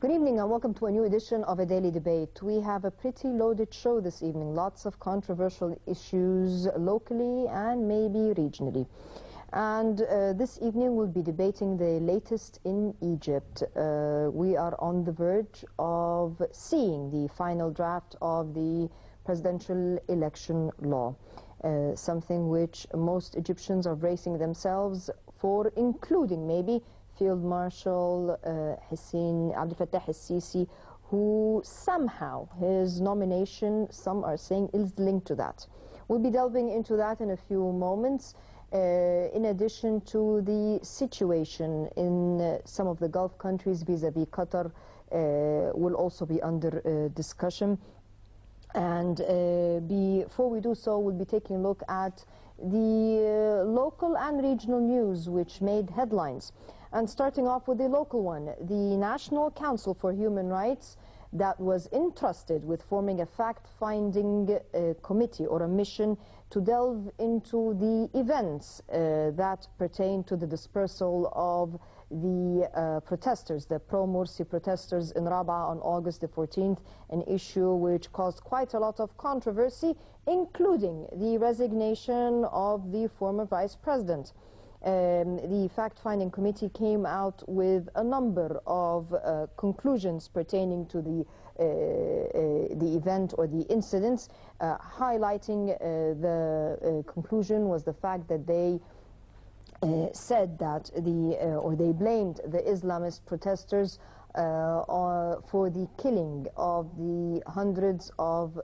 Good evening and welcome to a new edition of A Daily Debate. We have a pretty loaded show this evening, lots of controversial issues locally and maybe regionally. And this evening we'll be debating the latest in Egypt. We are on the verge of seeing the final draft of the presidential election law, something which most Egyptians are bracing themselves for, including maybe Field Marshal Hussein Abdel Fattah al-Sisi, who somehow his nomination, some are saying, is linked to that. We'll be delving into that in a few moments. In addition to the situation in some of the Gulf countries vis-a-vis Qatar will also be under discussion. And before we do so, we'll be taking a look at the local and regional news which made headlines. And starting off with the local one, the National Council for Human Rights that was entrusted with forming a fact-finding committee or a mission to delve into the events that pertain to the dispersal of the protesters, the pro-Morsi protesters in Rabaa on August the 14th, an issue which caused quite a lot of controversy, including the resignation of the former vice president. The fact-finding committee came out with a number of conclusions pertaining to the event or the incidents. Highlighting the conclusion was the fact that they said that they blamed the Islamist protesters for the killing of the hundreds of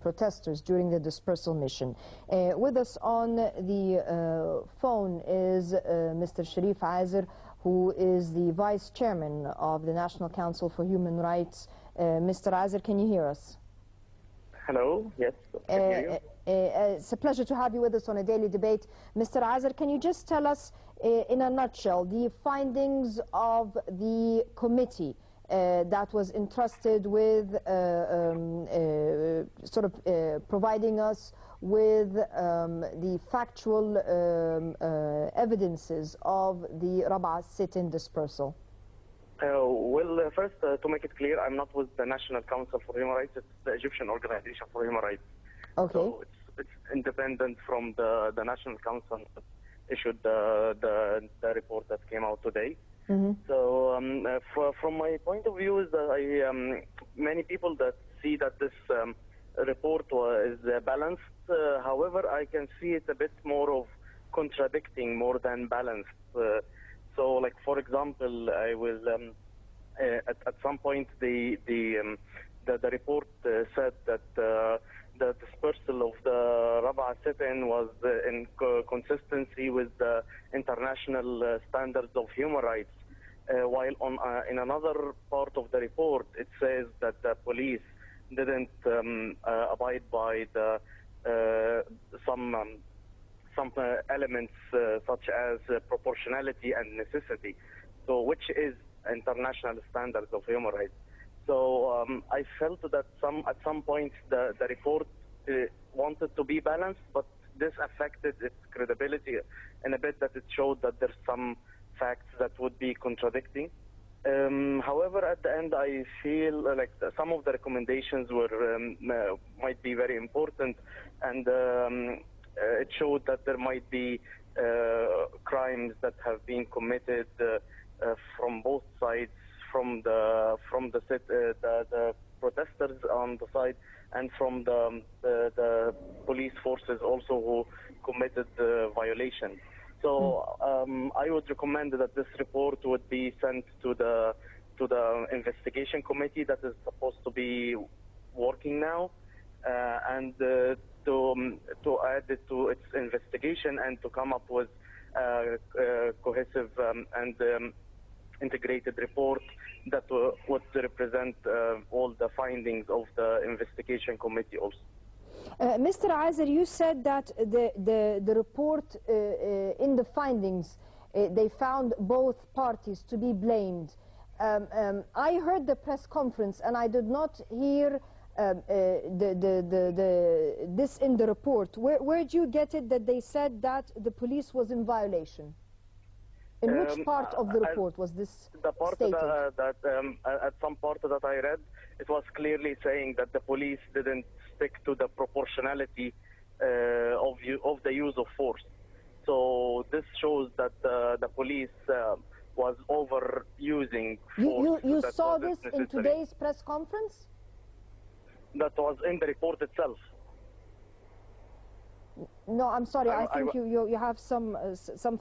protesters during the dispersal mission. With us on the phone is Mr. Sharif Azer, who is the Vice Chairman of the National Council for Human Rights. Mr. Azer, can you hear us? Hello, yes, I can hear you. It's a pleasure to have you with us on A Daily Debate. Mr. Azer, can you just tell us in a nutshell the findings of the committee that was entrusted with providing us with the factual evidences of the Rabaa sit-in dispersal? First, to make it clear, I'm not with the National Council for Human Rights. It's the Egyptian Organization for Human Rights. Okay. So it's independent from the National Council that issued the report that came out today. Mm-hmm. So from my point of view is that many people that see that this report is balanced. However, I can see it a bit more of contradicting more than balanced. So, like for example, I will at some point the report said that the dispersal of the Rabaa sit-in was in consistency with the international standards of human rights, while in another part of the report it says that the police didn't abide by some elements such as proportionality and necessity, so which is international standards of human rights. So I felt that at some point the report wanted to be balanced, but this affected its credibility in a bit, that it showed that there's some facts that would be contradicting. However, at the end, I feel like some of the recommendations might be very important, and it showed that there might be crimes that have been committed from both sides, from the protesters on the side, and from the police forces also who committed the violation. So I would recommend that this report would be sent to the investigation committee that is supposed to be working now, and to add it to its investigation and to come up with a cohesive and integrated report that would represent all the findings of the investigation committee also. Mr. Azer, you said that the report in the findings, they found both parties to be blamed. I heard the press conference and I did not hear this in the report. Where did you get it that they said that the police was in violation? In which part of the report was this the part stated? At some part that I read, it was clearly saying that the police didn't stick to the proportionality of the use of force. So this shows that the police was overusing force. You saw this in today's press conference? That was in the report itself. No, I'm sorry. I think you have some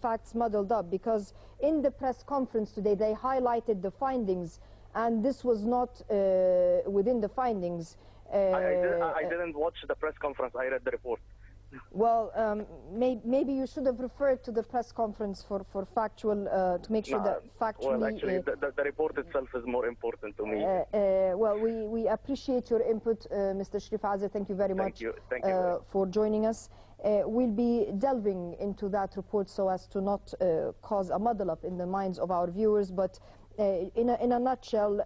facts muddled up, because in the press conference today they highlighted the findings, and this was not within the findings. I didn't watch the press conference. I read the report. Well, maybe you should have referred to the press conference for factual, to make sure that factually... Well, actually, the report itself is more important to me. Well, we appreciate your input, Mr. Sharif Azza. Thank you very much for joining us. We'll be delving into that report so as to not cause a muddle up in the minds of our viewers, but in a nutshell,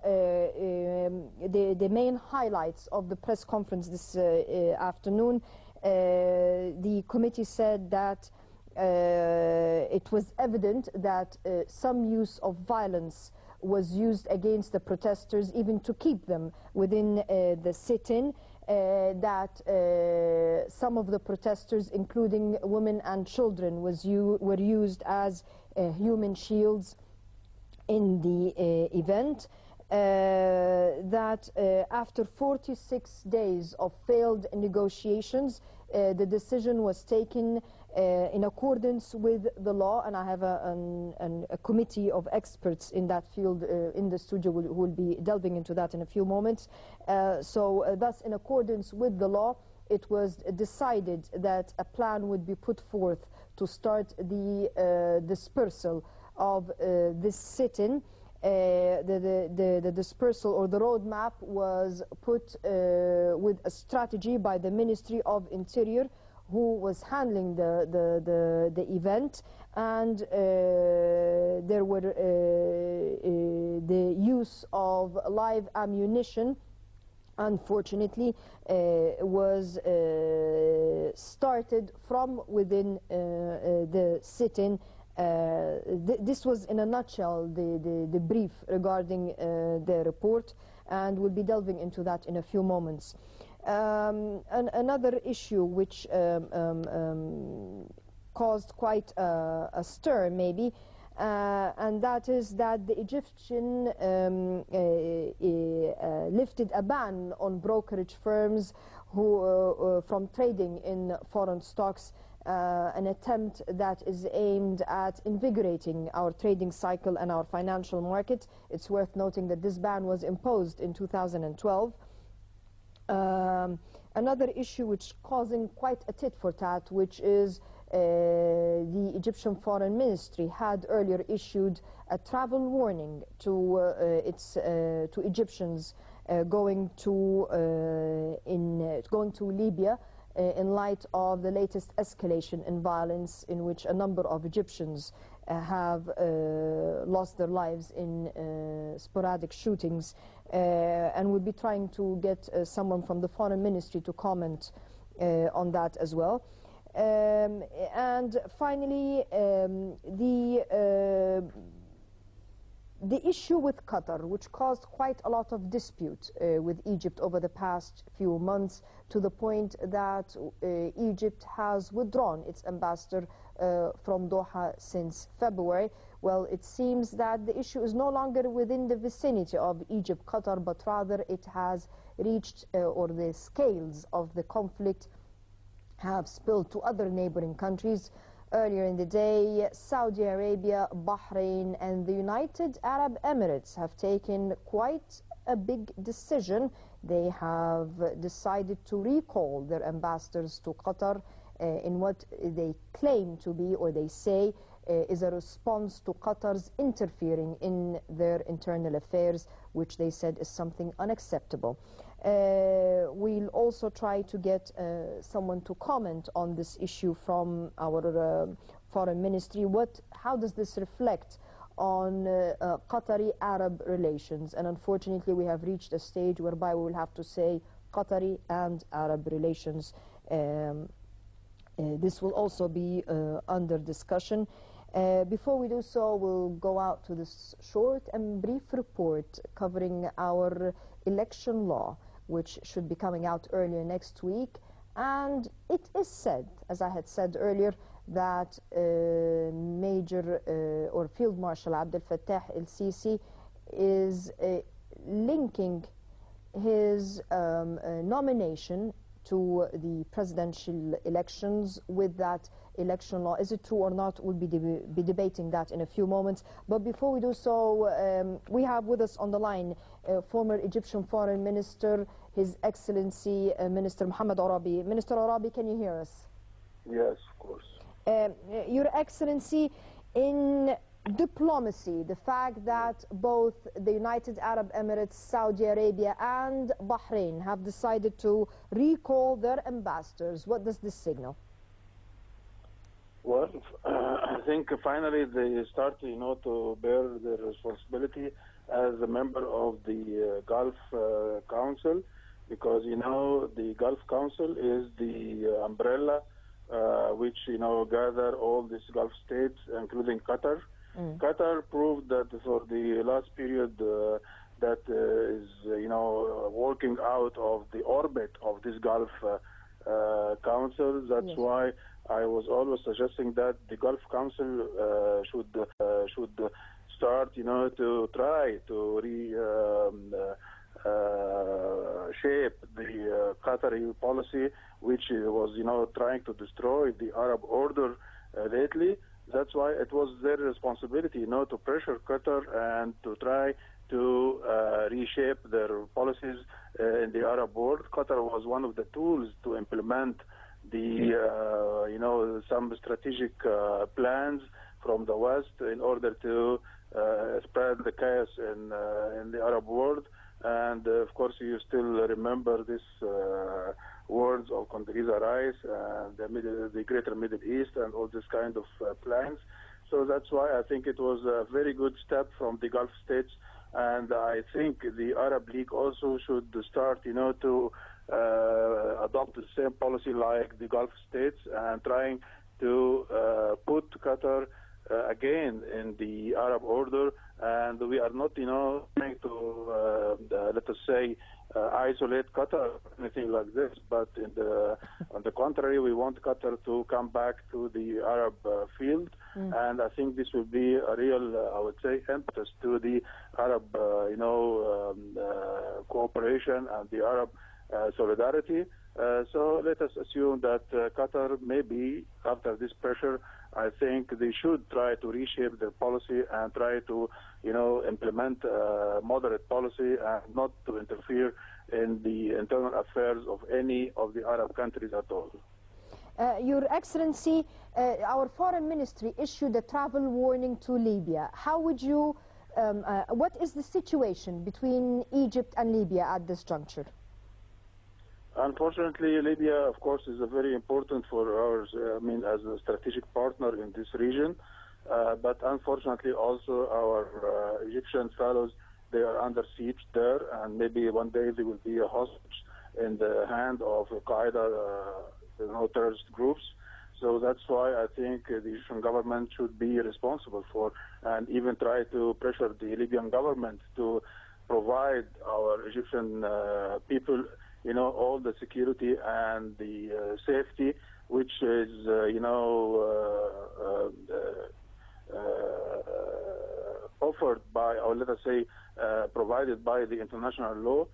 the main highlights of the press conference this afternoon, the committee said that it was evident that some use of violence was used against the protesters, even to keep them within the sit-in, that some of the protesters, including women and children, were used as human shields in the event. That after 46 days of failed negotiations, the decision was taken in accordance with the law, and I have a committee of experts in that field in the studio who will be delving into that in a few moments. So thus, in accordance with the law, it was decided that a plan would be put forth to start the dispersal of this sit-in. The dispersal or the roadmap was put with a strategy by the Ministry of Interior, who was handling the event, and there were the use of live ammunition, unfortunately, was started from within the sit-in. This was in a nutshell the brief regarding the report, and we'll be delving into that in a few moments. Another issue which caused quite a stir maybe, and that is that the Egyptian lifted a ban on brokerage firms who from trading in foreign stocks, an attempt that is aimed at invigorating our trading cycle and our financial market. It's worth noting that this ban was imposed in 2012. Another issue which causing quite a tit-for-tat, which is the Egyptian Foreign Ministry had earlier issued a travel warning to to Egyptians going to Libya in light of the latest escalation in violence, in which a number of Egyptians have lost their lives in sporadic shootings, and we'll be trying to get someone from the Foreign Ministry to comment on that as well. And finally, the issue with Qatar, which caused quite a lot of dispute with Egypt over the past few months, to the point that Egypt has withdrawn its ambassador from Doha since February. Well, it seems that the issue is no longer within the vicinity of Egypt, Qatar, but rather it has reached, or the scales of the conflict have spilled to other neighboring countries. Earlier in the day, Saudi Arabia, Bahrain, and the United Arab Emirates have taken quite a big decision. They have decided to recall their ambassadors to Qatar in what they claim to be, or they say, is a response to Qatar's interfering in their internal affairs, which they said is something unacceptable. We'll also try to get someone to comment on this issue from our foreign ministry. How does this reflect on Qatari-Arab relations? And unfortunately, we have reached a stage whereby we will have to say Qatari and Arab relations. This will also be under discussion. Before we do so, we'll go out to this short and brief report covering our election law, which should be coming out earlier next week. And it is said, as I had said earlier, that Major or Field Marshal Abdel Fattah el-Sisi is linking his nomination to the presidential elections with that election law. Is it true or not? We'll be debating that in a few moments. But before we do so, we have with us on the line former Egyptian Foreign Minister, His Excellency Minister Mohammed Arabi. Minister Arabi, can you hear us? Yes, of course. Your Excellency, in diplomacy, the fact that both the United Arab Emirates, Saudi Arabia and Bahrain have decided to recall their ambassadors, what does this signal? Well, I think finally they start, to bear their responsibility as a member of the Gulf Council, because, the Gulf Council is the umbrella which, gather all these Gulf states, including Qatar. Qatar proved that for the last period that is, working out of the orbit of this Gulf Council. That's why I was always suggesting that the Gulf Council should start, to try to shape the Qatari policy, which was, trying to destroy the Arab order lately. That's why it was their responsibility, to pressure Qatar and to try to reshape their policies in the Arab world. Qatar was one of the tools to implement the, some strategic plans from the West in order to spread the chaos in the Arab world. And of course, you still remember this words of Condoleezza Rice and the Greater Middle East and all this kind of plans. So that's why I think it was a very good step from the Gulf states. And I think the Arab League also should start, to adopt the same policy like the Gulf states and trying to put Qatar again in the Arab order. And we are not, trying to, let us say, isolate Qatar or anything like this. But on the contrary, we want Qatar to come back to the Arab field. And I think this will be a real, I would say, impetus to the Arab, cooperation and the Arab solidarity. So let us assume that Qatar maybe, after this pressure, I think they should try to reshape their policy and try to, implement moderate policy and not to interfere in the internal affairs of any of the Arab countries at all. Your Excellency, our Foreign Ministry issued a travel warning to Libya. How would you, what is the situation between Egypt and Libya at this juncture? Unfortunately, Libya, of course, is a very important for ours, as a strategic partner in this region. But unfortunately, also our Egyptian fellows, they are under siege there, and maybe one day they will be a hostage in the hand of Qaeda, terrorist groups. So that's why I think the Egyptian government should be responsible for and even try to pressure the Libyan government to provide our Egyptian people, all the security and the safety, which is, offered by, or let us say, provided by the international law.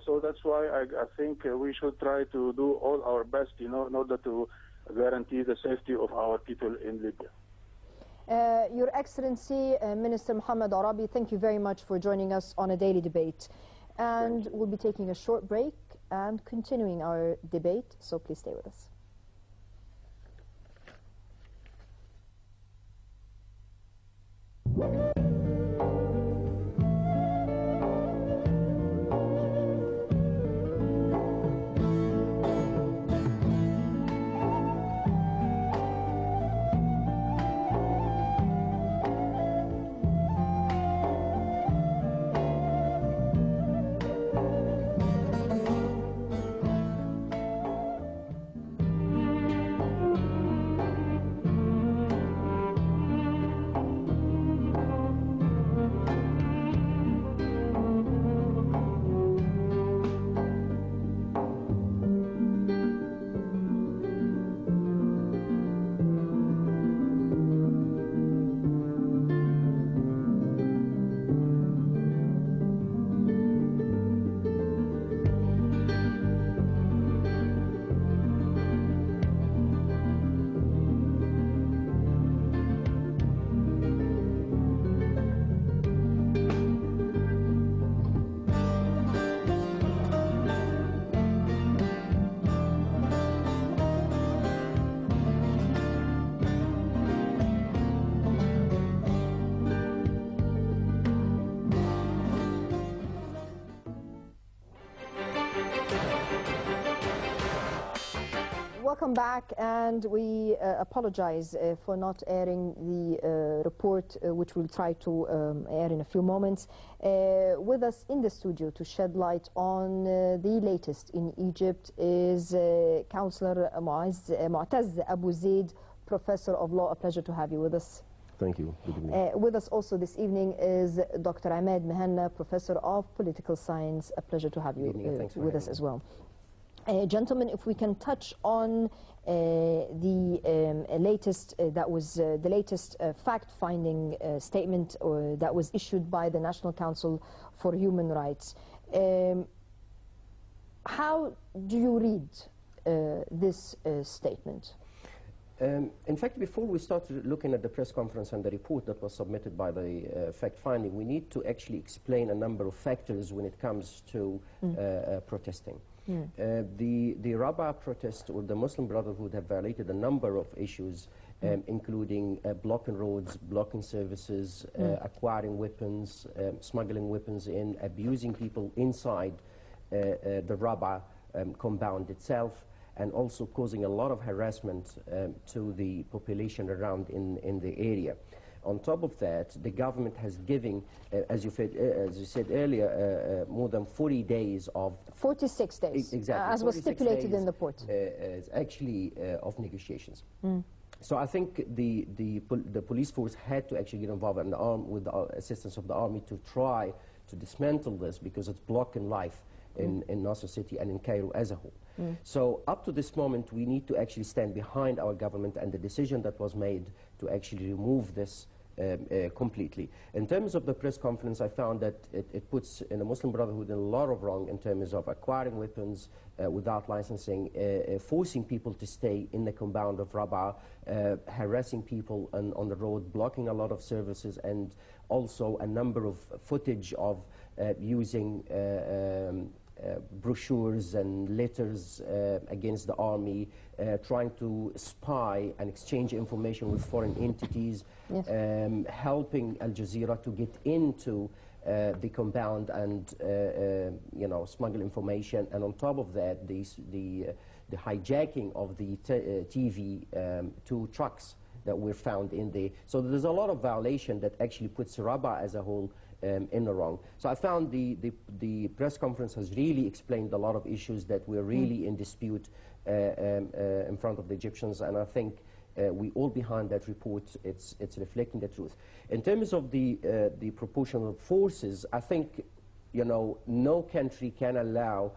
So that's why I think we should try to do all our best, in order to guarantee the safety of our people in Libya. Your Excellency, Minister Mohammed Arabi, thank you very much for joining us on a daily debate. And we'll be taking a short break and continuing our debate, so please stay with us. Welcome back, and we apologize for not airing the report, which we'll try to air in a few moments. With us in the studio to shed light on the latest in Egypt is Councillor Mu'taz Abu Zaid, Professor of Law. A pleasure to have you with us. Thank you. Good evening. With us also this evening is Dr. Ahmed Mehna, Professor of Political Science. A pleasure to have you with us as well. Gentlemen, if we can touch on the latest the latest fact-finding statement that was issued by the National Council for Human Rights. How do you read this statement? In fact, before we start looking at the press conference and the report that was submitted by the fact-finding, we need to actually explain a number of factors when it comes to protesting. The Rabaa protest, or the Muslim Brotherhood, have violated a number of issues, including blocking roads, blocking services, acquiring weapons, smuggling weapons in, abusing people inside the Rabaa compound itself, and also causing a lot of harassment to the population around in the area. On top of that, the government has given, as you said earlier, more than 40 days of... 46 days, exactly, as was stipulated in the report. Actually, of negotiations. So I think the police force had to actually get involved with the assistance of the army to try to dismantle this, because it's blocking life in Nasser City and in Cairo as a whole. So up to this moment, we need to actually stand behind our government and the decision that was made to actually remove this completely. In terms of the press conference, I found that it puts in the Muslim Brotherhood in a lot of wrong in terms of acquiring weapons without licensing, forcing people to stay in the compound of Rabaa, harassing people on the road, blocking a lot of services, and also a number of footage of using brochures and letters against the army, trying to spy and exchange information with foreign entities, helping Al Jazeera to get into the compound and smuggle information. And on top of that, the hijacking of the TV 2 trucks that were found in there. So there's a lot of violation that actually puts Rabaa as a whole in the wrong. So I found the press conference has really explained a lot of issues that were really in dispute in front of the Egyptians, and I think we all behind that report. It's reflecting the truth. In terms of the proportional forces, I think no country can allow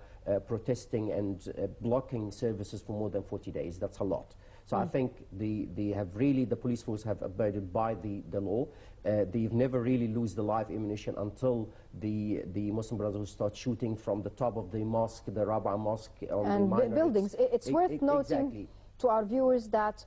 protesting and blocking services for more than 40 days. That's a lot. So I think the police force have abided by the law. They've never really lose the live ammunition until the Muslim Brotherhood start shooting from the top of the mosque, the Rabaa mosque, on the buildings. It's worth noting to our viewers that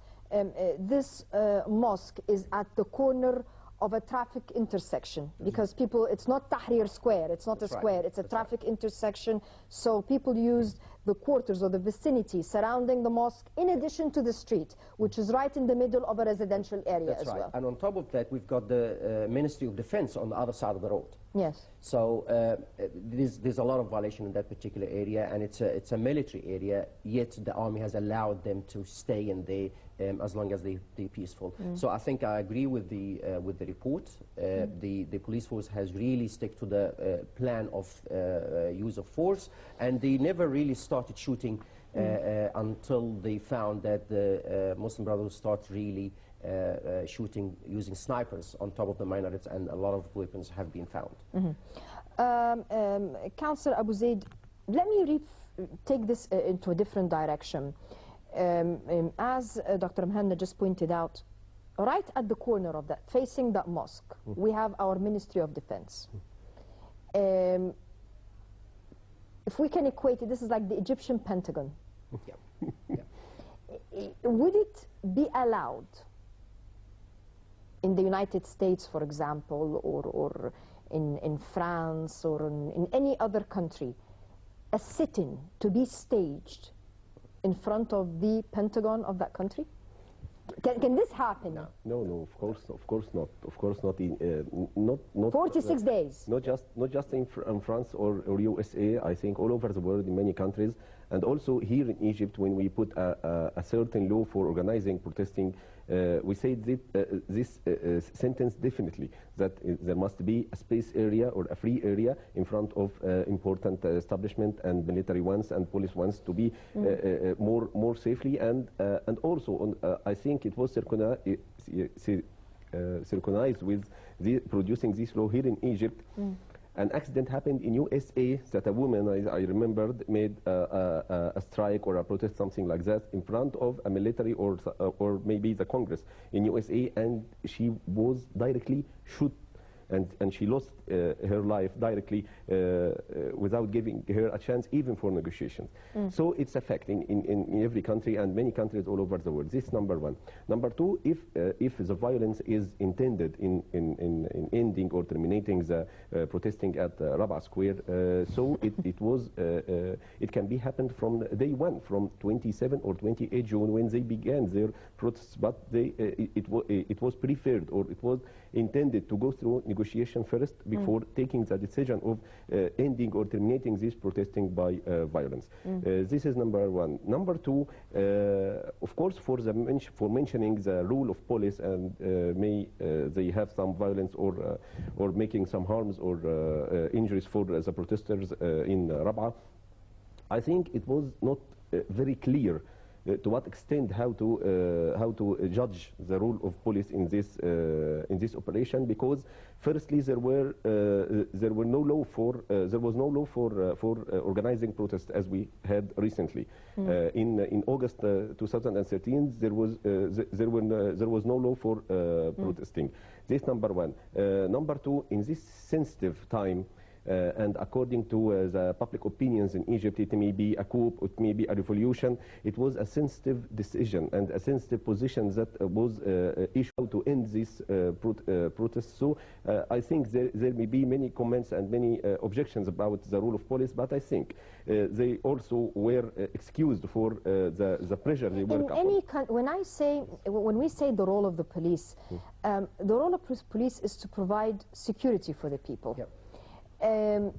this mosque is at the corner of a traffic intersection, because it's not Tahrir Square, it's not a square, it's a traffic intersection, so people used the quarters or the vicinity surrounding the mosque in addition to the street, which is right in the middle of a residential area as well. And on top of that, we've got the Ministry of Defense on the other side of the road. Yes. So there's a lot of violation in that particular area, and it's a military area, yet the army has allowed them to stay in there as long as they're peaceful. So I think I agree with the report. The police force has really stuck to the plan of use of force, and they never really started shooting until they found that the Muslim Brotherhood started really shooting using snipers on top of the minarets, and a lot of weapons have been found. Councillor Abu Zaid, let me take this into a different direction. As Dr. Mehna just pointed out, right at the corner of that, facing that mosque, we have our Ministry of Defense. If we can equate it, this is like the Egyptian Pentagon. Would it be allowed in the United States, for example, or in France, or in any other country, a sit-in to be staged in front of the Pentagon of that country? Can this happen? No, of course not. Of course not. Not 46 days. Not just in France or USA. I think all over the world in many countries, and also here in Egypt, when we put a certain law for organizing protesting, we say that this sentence definitely that there must be a space area or a free area in front of important establishment and military ones and police ones to be more safely, and also on, I think it was synchronized with producing this law here in Egypt. An accident happened in USA that a woman, I remembered, made a strike or a protest, something like that, in front of a military or maybe the Congress in USA, and she was directly shot. And she lost her life directly without giving her a chance even for negotiations. So it's a fact in every country and many countries all over the world. This is number one. Number two, if the violence is intended in ending or terminating the protesting at Rabaa Square, so it can be happened from day one, from 27 or 28 June when they began their protests, but it was preferred, or it was intended to go through negotiation first before taking the decision of ending or terminating this protesting by violence. This is number one. Number two, of course, for mentioning the role of police, and may they have some violence or making some harms or injuries for the protesters in Rabaa, I think it was not very clear to what extent how to judge the role of police in this operation, because firstly there was no law for organizing protests as we had recently. In August 2013 there was no law for protesting. This number one. Number two, in this sensitive time, and according to the public opinions in Egypt, it may be a coup, it may be a revolution. It was a sensitive decision and a sensitive position that was issued to end this protest. So I think there may be many comments and many objections about the role of police, but I think they also were excused for the pressure they were coupled. When we say the role of the police, the role of police is to provide security for the people. Yep. I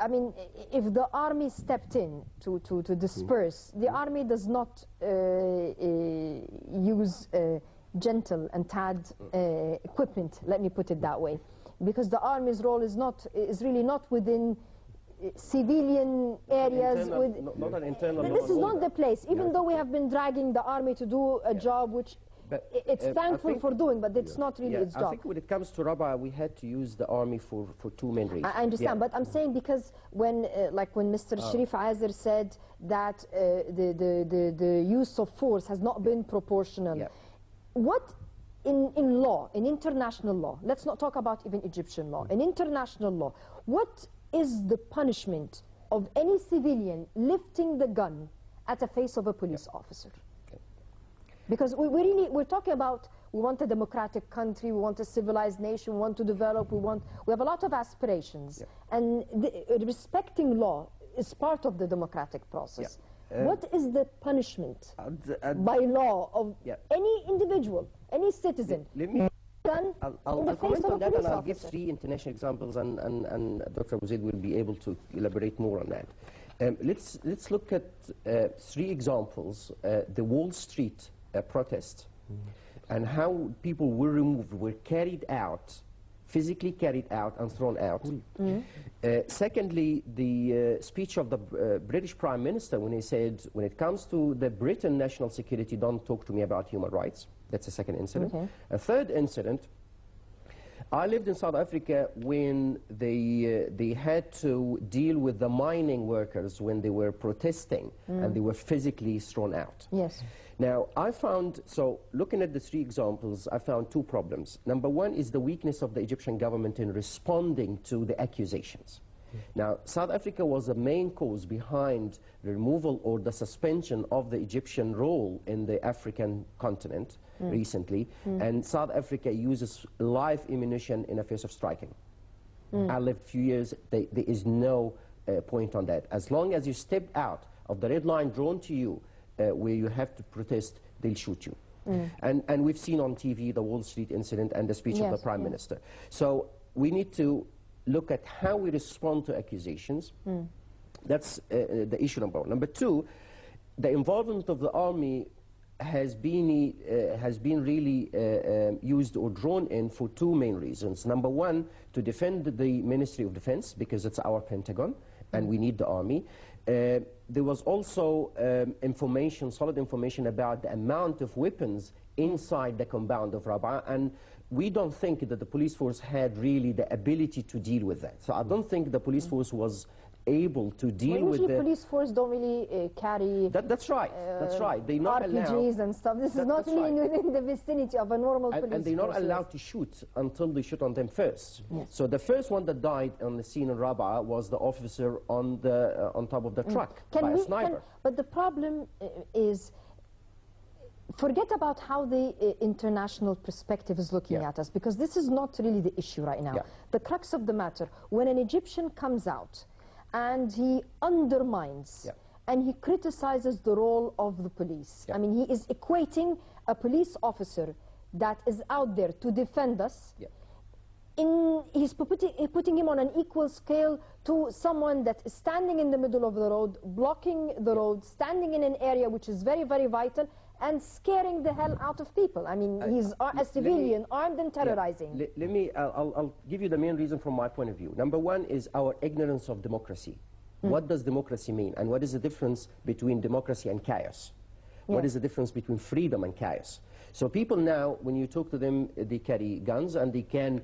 mean, if the army stepped in to disperse, the army does not use gentle and tad equipment, let me put it that way, because the army's role is really not within civilian areas. Not an internal. This is not the place, even though we have been dragging the army to do a job which it's thankful for doing, but it's not really its job. I think when it comes to Rabaa, we had to use the army for two main reasons. I understand, but I'm saying because when, like when Mr. Sharif Azar said that the use of force has not been proportional, what in law, in international law, let's not talk about even Egyptian law, in international law, what is the punishment of any civilian lifting the gun at the face of a police officer? Because we're talking about, we want a democratic country, we want a civilized nation, we want to develop, we have a lot of aspirations. And respecting law is part of the democratic process. What is the punishment by law of any individual, any citizen? I'll comment on that, and I'll give three international examples, and Dr. Abu Zaid will be able to elaborate more on that. Let's look at three examples. The Wall Street protest, and how people were removed, were carried out, physically carried out and thrown out. Secondly, the speech of the British Prime Minister when he said, when it comes to the Britain national security, don't talk to me about human rights. That's a second incident. A third incident, I lived in South Africa when they had to deal with the mining workers when they were protesting and they were physically thrown out. Yes. Now, I found, so looking at the three examples, I found two problems. Number one is the weakness of the Egyptian government in responding to the accusations. Now, South Africa was the main cause behind the removal or the suspension of the Egyptian role in the African continent recently, and South Africa uses live ammunition in the face of striking. I lived a few years, there is no point on that. As long as you step out of the red line drawn to you, where you have to protest, they'll shoot you. And we've seen on TV the Wall Street incident and the speech of the Prime Minister. So we need to look at how we respond to accusations. That's the issue number one. Number two, the involvement of the army has been really used or drawn in for two main reasons. Number one, to defend the Ministry of Defense, because it's our Pentagon, and we need the army. There was also solid information about the amount of weapons inside the compound of Rabaa, and we don't think that the police force had really the ability to deal with that. So I don't think the police force was able to deal with the... police force don't really carry... That's right, that's right. They're not RPGs and stuff. This is not really within the vicinity of a normal police force. And they're not allowed to shoot until they shoot on them first. So the first one that died on the scene in Rabaa was the officer on top of the truck by a sniper. But the problem is, forget about how the international perspective is looking at us, because this is not really the issue right now. The crux of the matter, when an Egyptian comes out and he undermines and he criticizes the role of the police. I mean, he is equating a police officer that is out there to defend us. He's putting him on an equal scale to someone that is standing in the middle of the road, blocking the road, standing in an area which is very, very vital, and scaring the hell out of people. I mean, he's a civilian, armed and terrorizing. I'll give you the main reason from my point of view. Number one is our ignorance of democracy. What does democracy mean? And what is the difference between democracy and chaos? What is the difference between freedom and chaos? So people now, when you talk to them, they carry guns and they can...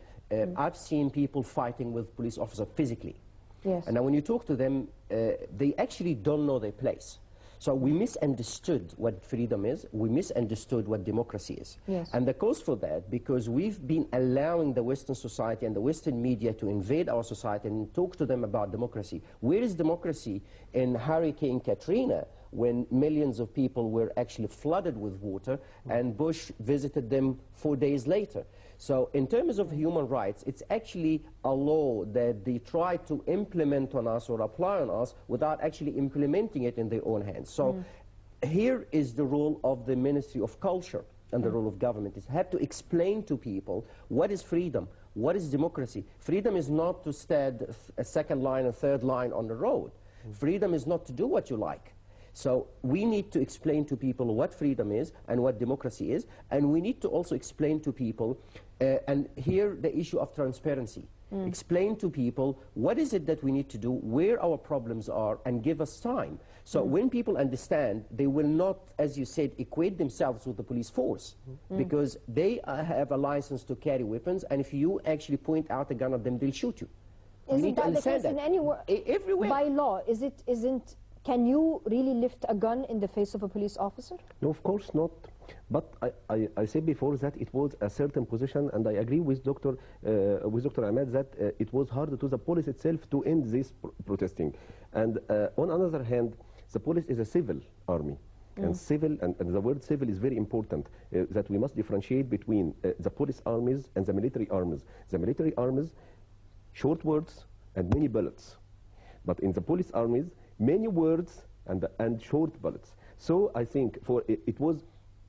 I've seen people fighting with police officers physically. And now when you talk to them, they actually don't know their place. So we misunderstood what freedom is, we misunderstood what democracy is. And the cause for that, because we've been allowing the Western society and the Western media to invade our society and talk to them about democracy. Where is democracy in Hurricane Katrina, when millions of people were actually flooded with water and Bush visited them 4 days later? So in terms of human rights, it's actually a law that they try to implement on us or apply on us without actually implementing it in their own hands. So here is the role of the Ministry of Culture and the role of government is have to explain to people what is freedom, what is democracy. Freedom is not to stand a second line or third line on the road. Freedom is not to do what you like. So we need to explain to people what freedom is and what democracy is, and we need to also explain to people, and here the issue of transparency. Explain to people what is it that we need to do, where our problems are, and give us time. So when people understand, they will not, as you said, equate themselves with the police force, because they have a license to carry weapons, and if you actually point out a gun at them, they'll shoot you. Isn't that the case in anywhere? Everywhere. By law, isn't... Can you really lift a gun in the face of a police officer? No, of course not. But I said before that it was a certain position, and I agree with Dr. Ahmed that it was hard to the police itself to end this protesting. And on another hand, the police is a civil army. And civil, and the word civil is very important, that we must differentiate between the police armies and the military armies. The military armies, short words and many bullets. But in the police armies, many words and short bullets. So I think it was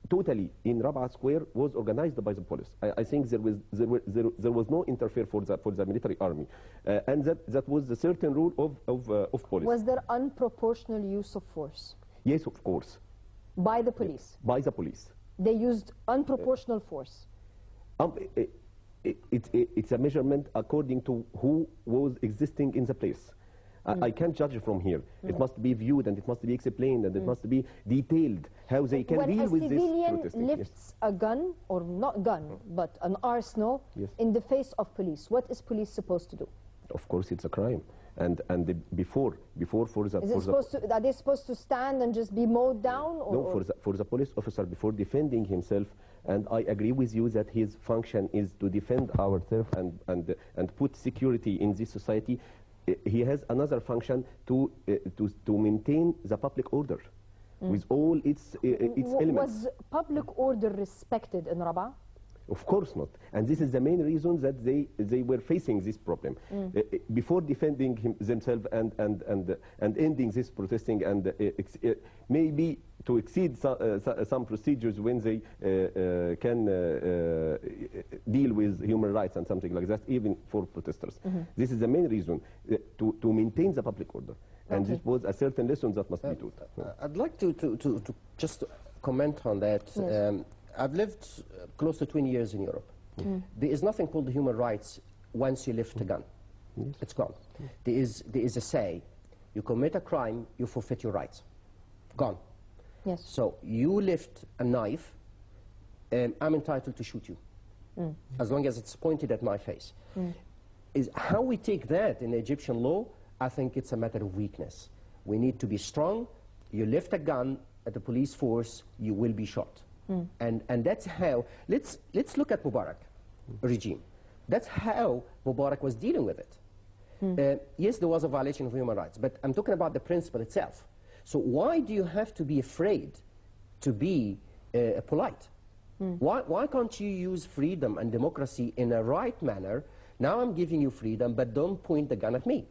totally in Rabaa Square was organized by the police. I think there was no interfere for the military army, and that was the certain rule of police. Was there unproportional use of force? Yes, of course. By the police? By the police. They used unproportional force? It's a measurement according to who was existing in the place. I can't judge from here. It must be viewed and it must be explained and it must be detailed how they can deal with this protesting. When a civilian lifts a gun, or not gun, but an arsenal in the face of police, what is police supposed to do? Of course, it's a crime. And before for the... Are they supposed to stand and just be mowed down? Or, no, for the police officer, before defending himself, and I agree with you that his function is to defend ourselves and put security in this society. He has another function to maintain the public order with all its elements. Was public order respected in Rabaa? Of course not. And this is the main reason that they were facing this problem. Before defending themselves and ending this protesting and maybe to exceed some procedures when they can deal with human rights and something like that, even for protesters. This is the main reason to maintain the public order. And this was a certain lesson that must be taught. I'd like to just comment on that. Yes. I've lived close to 20 years in Europe. There is nothing called human rights once you lift a gun. It's gone. There is a say, you commit a crime, you forfeit your rights. Gone. Yes. So you lift a knife, I'm entitled to shoot you, as long as it's pointed at my face. Is how we take that in Egyptian law, I think it's a matter of weakness. We need to be strong. You lift a gun at the police force, you will be shot. And that's how, let's look at Mubarak regime. That's how Mubarak was dealing with it. Yes, there was a violation of human rights, but I'm talking about the principle itself. So why do you have to be afraid to be polite? Why can't you use freedom and democracy in a right manner? Now I'm giving you freedom, but don't point the gun at me.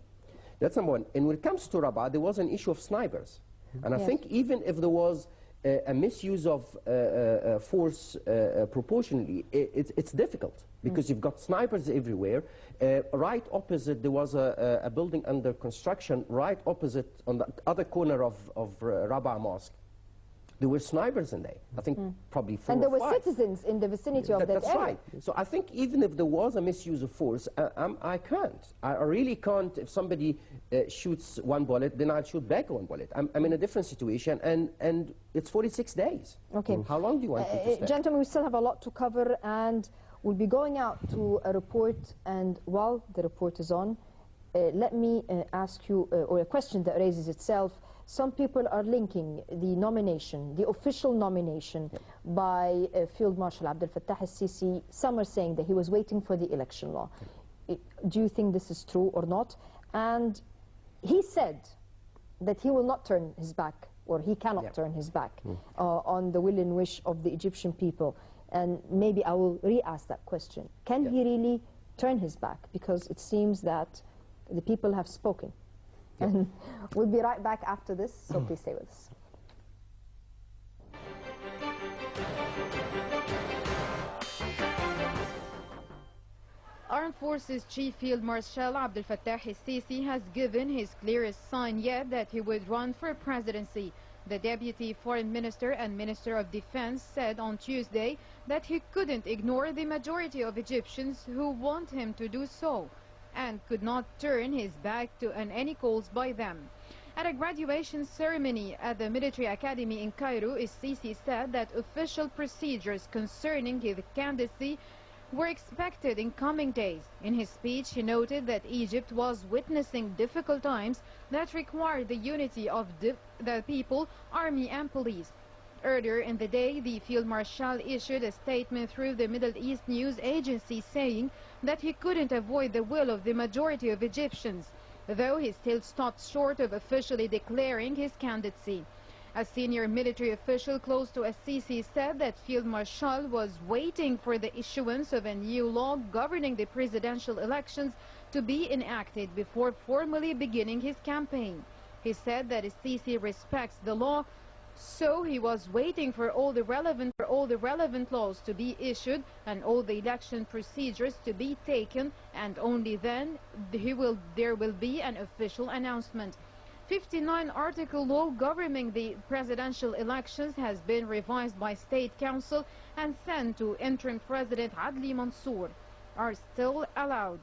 That's number one. And when it comes to Rabat, there was an issue of snipers. And I think even if there was a misuse of force proportionally, it's difficult because you've got snipers everywhere. Right opposite, there was a building under construction, right opposite on the other corner of Rabat Mosque. There were snipers in there, I think probably 4 and there or were 5. citizens in the vicinity of that area. That's right. So I think even if there was a misuse of force, I can't. I really can't. If somebody shoots one bullet, then I'll shoot back one bullet. I'm in a different situation, and it's 46 days. Okay. How long do you want me to stay? Gentlemen, we still have a lot to cover, and we'll be going out to a report, and while the report is on, let me ask you, or a question that raises itself. Some people are linking the nomination, the official nomination by Field Marshal Abdel Fattah al-Sisi. Some are saying that he was waiting for the election law. Do you think this is true or not? And he said that he will not turn his back, or he cannot turn his back on the will and wish of the Egyptian people. And maybe I will re-ask that question. Can he really turn his back? Because it seems that the people have spoken. And we'll be right back after this, so please stay with us. Armed Forces Chief Field Marshal Abdel Fattah al-Sisi has given his clearest sign yet that he would run for presidency. The Deputy Foreign Minister and Minister of Defense said on Tuesday that he couldn't ignore the majority of Egyptians who want him to do so, and could not turn his back to any calls by them. At a graduation ceremony at the military academy in Cairo, al-Sisi said that official procedures concerning his candidacy were expected in coming days. In his speech, he noted that Egypt was witnessing difficult times that required the unity of the people, army and police. Earlier in the day, the Field Marshal issued a statement through the Middle East news agency saying that he couldn't avoid the will of the majority of Egyptians, though he still stopped short of officially declaring his candidacy. A senior military official close to al-Sisi said that Field Marshal was waiting for the issuance of a new law governing the presidential elections to be enacted before formally beginning his campaign. He said that al-Sisi respects the law, so he was waiting for all the relevant laws to be issued and all the election procedures to be taken, and only then there will be an official announcement. 59-article law governing the presidential elections has been revised by State Council and sent to interim President Adli Mansour are still allowed.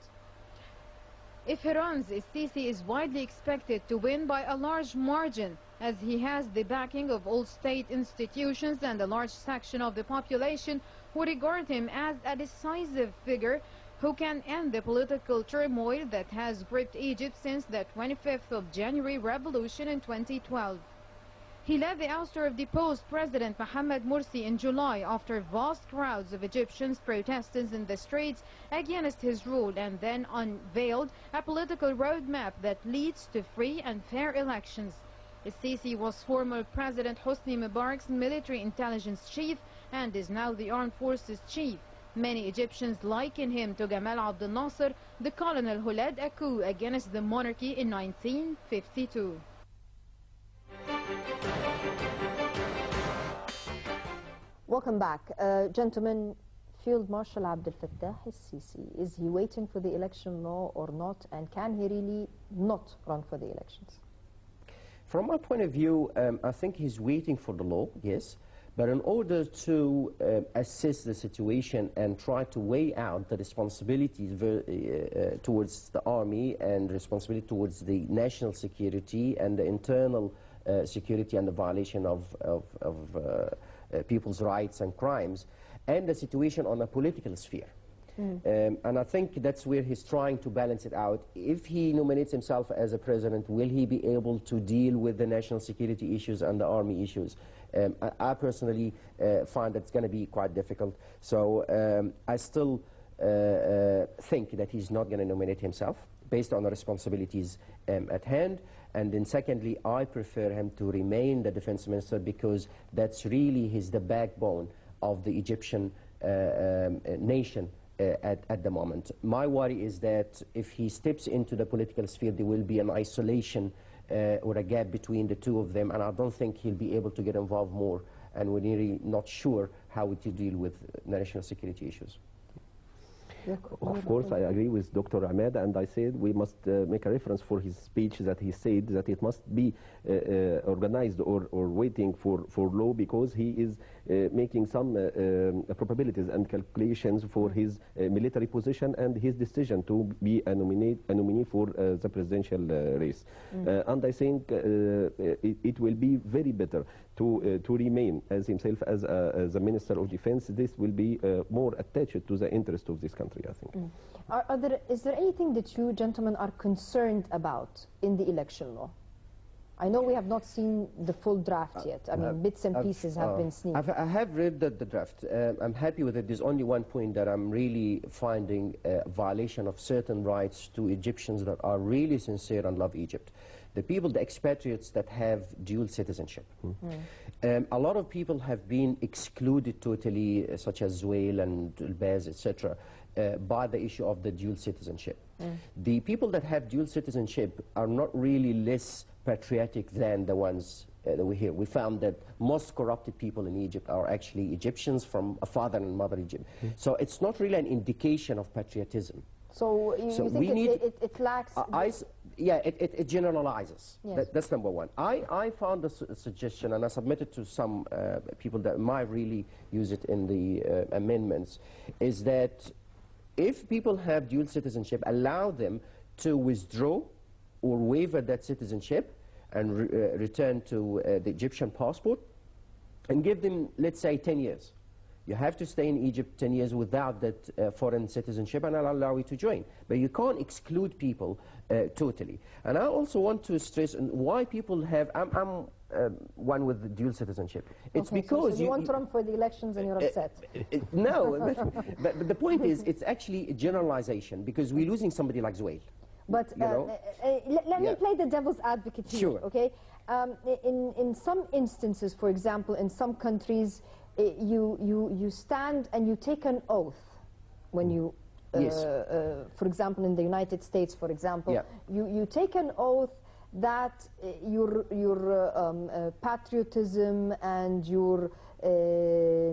If he runs, al-Sisi is widely expected to win by a large margin, as he has the backing of all state institutions and a large section of the population who regard him as a decisive figure who can end the political turmoil that has gripped Egypt since the 25th of January revolution in 2012. He led the ouster of deposed President Mohamed Morsi in July after vast crowds of Egyptians protested in the streets against his rule, and then unveiled a political roadmap that leads to free and fair elections. Al-Sisi was former President Hosni Mubarak's military intelligence chief and is now the armed forces chief. Many Egyptians liken him to Gamal Abdel Nasser, the colonel who led a coup against the monarchy in 1952. Welcome back. Gentlemen, Field Marshal Abdel Fattah al-Sisi, is he waiting for the election law or not, and can he really not run for the elections? From my point of view, I think he's waiting for the law, yes, but in order to assess the situation and try to weigh out the responsibilities towards the army and responsibility towards the national security and the internal security and the violation of people's rights and crimes, and the situation on a political sphere. And I think that's where he's trying to balance it out. If he nominates himself as a president, will he be able to deal with the national security issues and the army issues? I personally find that's going to be quite difficult. So I still think that he's not going to nominate himself based on the responsibilities at hand. And then secondly, I prefer him to remain the defense minister, because that's really the backbone of the Egyptian nation at the moment. My worry is that if he steps into the political sphere, there will be an isolation or a gap between the two of them, and I don't think he'll be able to get involved more, and we're really not sure how to deal with national security issues. Of course, I agree with Dr. Ahmed, and I said we must make a reference for his speech that he said that it must be organized or waiting for law, because he is making some probabilities and calculations for his military position and his decision to be a nominee for the presidential race. And I think it will be very better to remain as himself as a Minister of Defense. This will be more attached to the interest of this country, I think. Is there anything that you gentlemen are concerned about in the election law? I know we have not seen the full draft yet. I mean, bits and pieces have been sneaked. I have read the draft. I'm happy with it. There's only one point that I'm really finding a violation of certain rights to Egyptians that are really sincere and love Egypt. The people, the expatriates that have dual citizenship. A lot of people have been excluded totally, such as Zuhail and Elbaz, etc., by the issue of the dual citizenship. The people that have dual citizenship are not really less patriotic than the ones that we hear. We found that most corrupted people in Egypt are actually Egyptians from a father and mother Egypt. So it's not really an indication of patriotism. So you think it lacks... Yeah, it generalizes. Yes. That's number one. I found a suggestion, and I submitted to some people that might really use it in the amendments, is that if people have dual citizenship, allow them to withdraw or waiver that citizenship and return to the Egyptian passport, and give them, let's say, 10 years. You have to stay in Egypt 10 years without that foreign citizenship, and I'll allow you to join. But you can't exclude people totally. And I also want to stress why people have... I'm one with the dual citizenship. It's because so you want to run for the elections and you're upset. No, but the point is, it's actually a generalization, because we're losing somebody like Zuhail. But let me play the devil's advocate here, sure. Okay? In some instances, for example, in some countries, you stand and you take an oath when you, yes. For example, in the United States, for example, you take an oath that your patriotism and your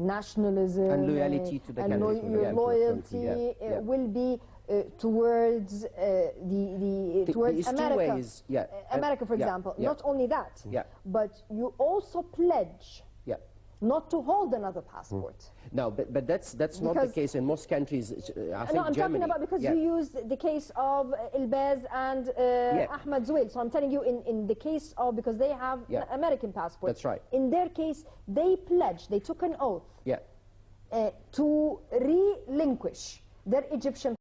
nationalism and loyalty to the country, and your loyalty will be towards towards America. Ways, America, for example. Not only that, but you also pledge not to hold another passport. No, but that's not the case in most countries. I think I'm Germany, talking about because you used the case of Elbaz and Ahmed Zuhail. So I'm telling you, in the case of, because they have an American passport. That's right. In their case, they pledged, they took an oath to relinquish their Egyptian